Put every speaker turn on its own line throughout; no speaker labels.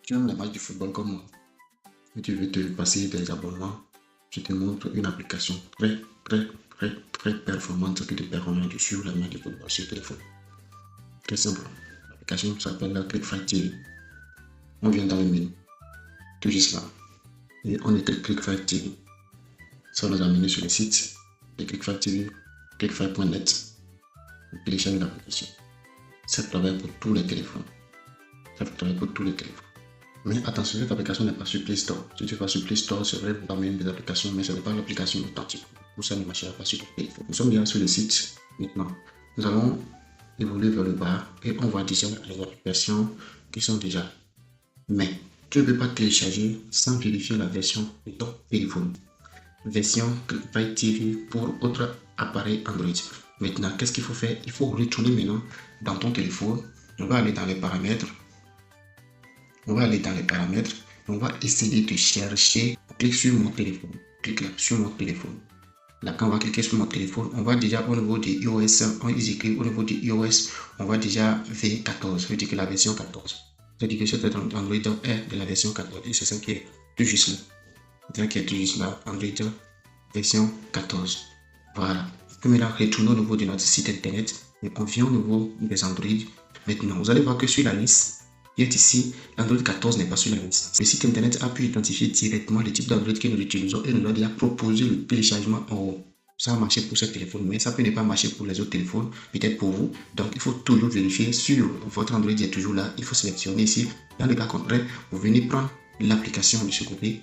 Tu aimes les matchs de football comme moi et tu veux te passer des abonnements, je te montre une application très performante qui te permet de suivre les matchs de football sur téléphone. Très simple. L'application s'appelle ClickFight TV. On vient dans le menu, tout juste là, et on écrit ClickFight TV. Ça nous a amené sur le site de ClickFight TV, clickfight.net. Vous téléchargez l'application. Ça travaille pour tous les téléphones. Mais attention, cette application n'est pas sur Play Store. Si tu vas sur Play Store, c'est vrai, vous avez des applications, mais ce n'est pas l'application authentique. Pour ça, ne marchera pas sur le téléphone. Nous sommes bien sur le site maintenant. Nous allons évoluer vers le bas et on voit déjà les applications qui sont déjà. Mais tu ne peux pas télécharger sans vérifier la version de ton téléphone. Version ClickFight TV pour autre appareil Android. Maintenant, qu'est-ce qu'il faut faire? Il faut retourner maintenant dans ton téléphone. On va aller dans les paramètres. On va essayer de chercher. Clique sur mon téléphone. Clique là sur mon téléphone. Là, quand on va cliquer sur mon téléphone, on va déjà au niveau de iOS, au niveau de iOS, on va déjà V14. Ça veut dire que la version 14. Ça veut dire que cet Android est de la version 14. Et c'est ça qui est tout juste là. C'est ça qui est tout juste là. Android version 14. Voilà. Et maintenant, retournons au niveau de notre site internet. Et on vient au niveau des Android. Maintenant, vous allez voir que sur la liste, qui est ici, l'Android 14 n'est pas sur la liste. Le site internet a pu identifier directement le type d'Android que nous utilisons et nous a déjà proposé le téléchargement en haut. Ça a marché pour ce téléphone, mais ça peut ne pas marcher pour les autres téléphones, peut-être pour vous. Donc, il faut toujours vérifier sur votre Android est toujours là. Il faut sélectionner ici. Dans le cas contraire, vous venez prendre l'application de ce côté.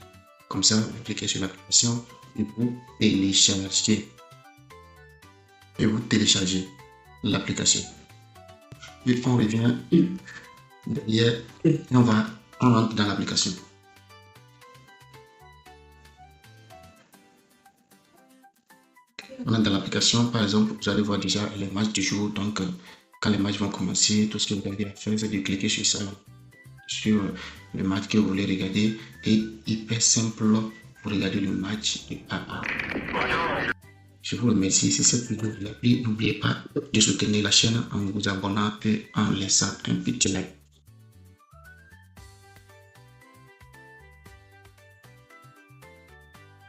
Comme ça, vous cliquez sur l'application et vous téléchargez l'application. Et on revient derrière et on rentre dans l'application. On entre dans l'application, par exemple, vous allez voir déjà les matchs du jour. Donc, quand les matchs vont commencer, tout ce que vous avez à faire, c'est de cliquer sur ça, sur le match que vous voulez regarder. Et hyper simple, vous regardez le match de AA. Je vous remercie. Si cette vidéo vous a plu, n'oubliez pas de soutenir la chaîne en vous abonnant et en laissant un petit like.